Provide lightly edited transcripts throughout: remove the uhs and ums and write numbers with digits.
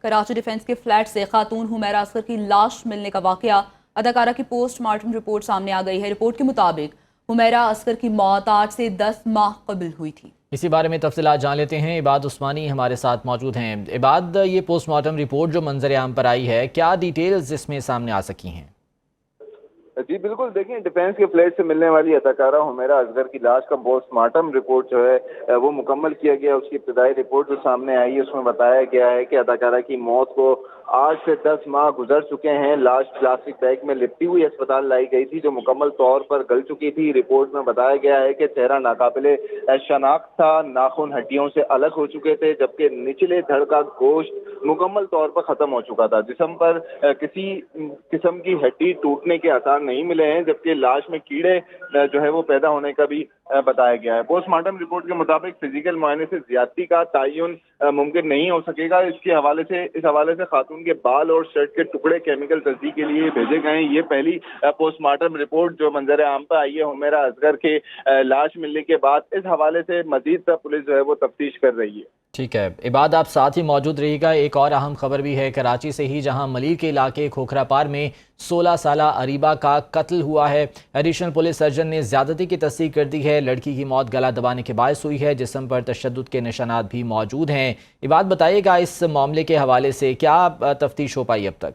Karachi defence के flat से खातून हुमैरा असगर की लाश मिलने का वाकया, अदाकारा की पोस्टमार्टम रिपोर्ट सामने आ गई है। रिपोर्ट के मुताबिक हुमैरा असगर की मौत आज से 10 माह कबल हुई थी। इसी बारे में तफसीलात जान लेते हैं। इबाद उस्मानी हमारे साथ मौजूद हैं। इबाद, ये पोस्टमार्टम रिपोर्ट जो मंजर आम पर आई है, क्या डिटेल्स इसमें सामने आ सकी हैं? जी बिल्कुल, देखिए डिफेंस के फ्लैट से मिलने वाली अदाकारा हुमैरा असगर की लाश का पोस्टमार्टम रिपोर्ट जो है वो मुकम्मल किया गया। उसकी इब्तदाई रिपोर्ट जो सामने आई है उसमें बताया गया है कि अदाकारा की मौत को आज से 10 माह गुजर चुके हैं। लाश प्लास्टिक बैग में लिपटी हुई अस्पताल लाई गई थी जो मुकम्मल तौर पर गल चुकी थी। रिपोर्ट में बताया गया है कि चेहरा नाकाबिले शनाख्त था, नाखून हड्डियों से अलग हो चुके थे, जबकि निचले धड़ का गोश्त मुकम्मल तौर पर खत्म हो चुका था। जिस्म पर किसी किस्म की हड्डी टूटने के आसार नहीं मिले हैं, जबकि लाश में कीड़े जो है वो पैदा होने का भी बताया गया है। पोस्टमार्टम रिपोर्ट के मुताबिक फिजिकल मुआयने से ज्यादती का तयन मुमकिन नहीं हो सकेगा। इस हवाले से खातून के बाल और शर्ट के टुकड़े केमिकल तस्दीक के लिए भेजे गए हैं। ये पहली पोस्टमार्टम रिपोर्ट जो मंजर आम पर आई है हुमैरा असगर के लाश मिलने के बाद। इस हवाले से मजीद पुलिस जो है वो तफ्तीश कर रही है। ठीक है इबाद, आप साथ ही मौजूद रहिएगा। एक और अहम खबर भी है कराची से ही, जहां मलिर के इलाके खोखरा पार में 16 साला अरीबा का कत्ल हुआ है। एडिशनल पुलिस सर्जन ने ज्यादती की तस्दीक कर दी है। लड़की की मौत गला दबाने के बायस हुई है। जिस्म पर तशद्दुद के निशानात भी मौजूद हैं। इबाद, बताइएगा इस मामले के हवाले से क्या तफ्तीश हो पाई अब तक?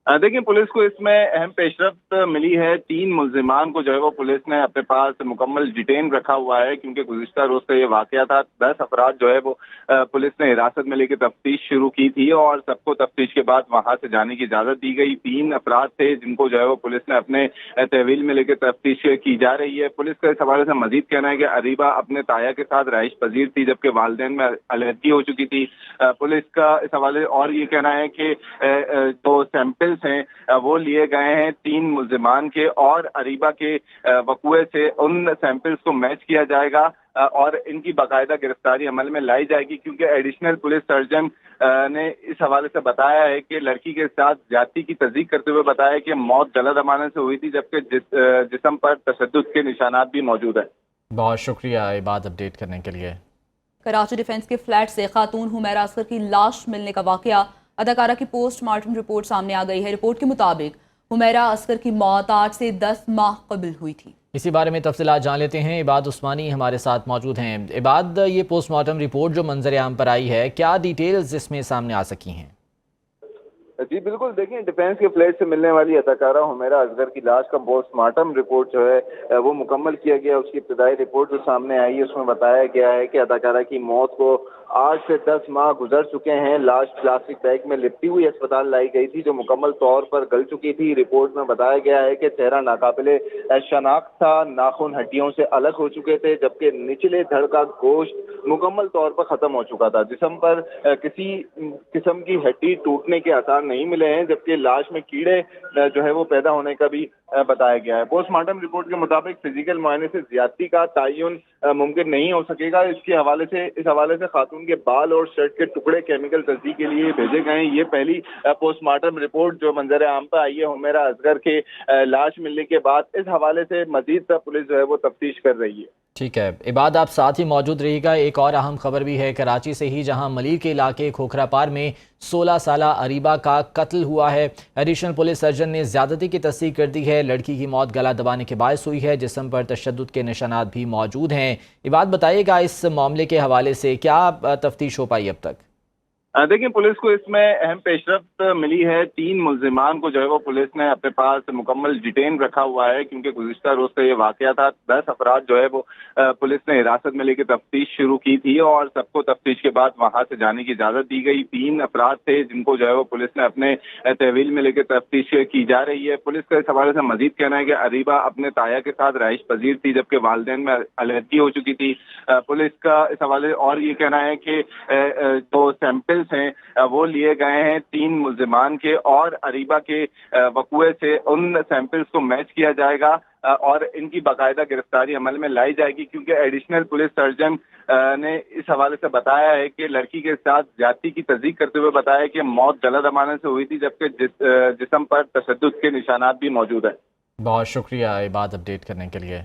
देखिए पुलिस को इसमें अहम पेशरफ्त मिली है। 3 मुल्जिमान को जो है वो पुलिस ने अपने पास मुकम्मल डिटेन रखा हुआ है, क्योंकि गुज़िश्ता रोज का ये वाकया था। 10 अफराद जो है वो पुलिस ने हिरासत में लेकर तफ्तीश शुरू की थी और सबको तफ्तीश के बाद वहां से जाने की इजाजत दी गई। 3 अफराद थे जिनको जो है वो पुलिस ने अपने तहवील में लेकर तफ्तीश की जा रही है। पुलिस का इस हवाले से मजीद कहना है कि अरीबा अपने ताया के साथ रहाइश पजीर थी, जबकि वालिदैन में अलहदगी हो चुकी थी। पुलिस का इस हवाले और ये कहना है कि जो सैंपल्स हैं वो लिए गए हैं 3 मुल्जिमान के, और अरीबा के वकुए से उन सैंपल्स को मैच किया जाएगा और इनकी बाकायदा गिरफ्तारी अमल में लाई जाएगी। क्योंकि एडिशनल पुलिस सर्जन ने इस हवाले से बताया है कि लड़की के साथ ज्यादती की तस्दीक करते हुए बताया कि मौत गला दबाने से हुई थी, जबकि जिस्म पर तशद्दुद के निशानात भी मौजूद है। बहुत शुक्रिया ये बात अपडेट करने के लिए। कराची डिफेंस के फ्लैट से खातून हुमैरा असगर की लाश मिलने का वाकया, अदाकारा की पोस्टमार्टम रिपोर्ट सामने आ गई है। रिपोर्ट के मुताबिक हुमैरा असगर की मौत आज से 10 माह कबल हुई थी। इसी बारे में तफसीलात जान लेते हैं। इबाद उस्मानी हमारे साथ मौजूद हैं। इबाद, ये पोस्टमार्टम रिपोर्ट जो मंजर आम पर आई है, क्या डिटेल्स इसमें सामने आ सकी हैं? जी बिल्कुल, देखिए डिफेंस के फ्लैट से मिलने वाली अदाकारा हुमैरा असगर की लाश का पोस्टमार्टम रिपोर्ट जो है वो मुकम्मल किया गया। उसकी इब्तदाई रिपोर्ट जो सामने आई है उसमें बताया गया है कि अदाकारा की मौत को आज से 10 माह गुजर चुके हैं। लाश प्लास्टिक बैग में लिपटी हुई अस्पताल लाई गई थी जो मुकम्मल तौर पर गल चुकी थी। रिपोर्ट में बताया गया है कि चेहरा नाकाबिले शनाख्त था, नाखून हड्डियों से अलग हो चुके थे, जबकि निचले धड़ का गोश्त मुकम्मल तौर पर खत्म हो चुका था। जिस्म पर किसी किस्म की हड्डी टूटने के आसार नहीं मिले हैं, जबकि लाश में कीड़े जो है वो पैदा होने का भी बताया गया है। पोस्टमार्टम रिपोर्ट के मुताबिक फिजिकल मुआयने से ज्यादती का तयन मुमकिन नहीं हो सकेगा। इस हवाले से खातून के बाल और शर्ट के टुकड़े केमिकल तस्दीक के लिए भेजे गए हैं। ये पहली पोस्टमार्टम रिपोर्ट जो मंजर आम पर आई है हुमैरा असगर के लाश मिलने के बाद। इस हवाले से मजीद पुलिस जो है वो तफ्तीश कर रही है। ठीक है इबाद, आप साथ ही मौजूद रहिएगा। एक और अहम खबर भी है कराची से ही, जहां मलिर के इलाके खोखरा पार में 16 साला अरीबा का कत्ल हुआ है। एडिशनल पुलिस सर्जन ने ज्यादती की तस्दीक कर दी है। लड़की की मौत गला दबाने के बायस हुई है। जिस्म पर तशद्दुद के निशानात भी मौजूद हैं। इबाद, बताइएगा इस मामले के हवाले से क्या तफ्तीश हो पाई अब तक? देखिए पुलिस को इसमें अहम पेशरफ्त मिली है। 3 मुल्जिमान को जो है वो पुलिस ने अपने पास मुकम्मल डिटेन रखा हुआ है, क्योंकि गुज़िश्ता रोज का ये वाकया था। 10 अफराद जो है वो पुलिस ने हिरासत में लेकर तफ्तीश शुरू की थी और सबको तफ्तीश के बाद वहां से जाने की इजाजत दी गई। 3 अफराद थे जिनको जो है वो पुलिस ने अपने तहवील में लेकर तफ्तीश की जा रही है। पुलिस का इस हवाले से मजीद कहना है कि अरीबा अपने ताया के साथ रहाइश पजीर थी, जबकि वालिदैन में अलहदगी हो चुकी थी। पुलिस का इस हवाले और ये कहना है कि जो सैंपल्स हैं वो लिए गए हैं 3 मुल्जिमान के, और अरीबा के वकुए से उन सैंपल्स को मैच किया जाएगा और इनकी बाकायदा गिरफ्तारी अमल में लाई जाएगी। क्योंकि एडिशनल पुलिस सर्जन ने इस हवाले से बताया है कि लड़की के साथ ज्यादती की तस्दीक करते हुए बताया कि मौत गला दबाने से हुई थी, जबकि जिस्म पर तशद्दुद के निशानात भी मौजूद है। बहुत शुक्रिया ये बात अपडेट करने के लिए।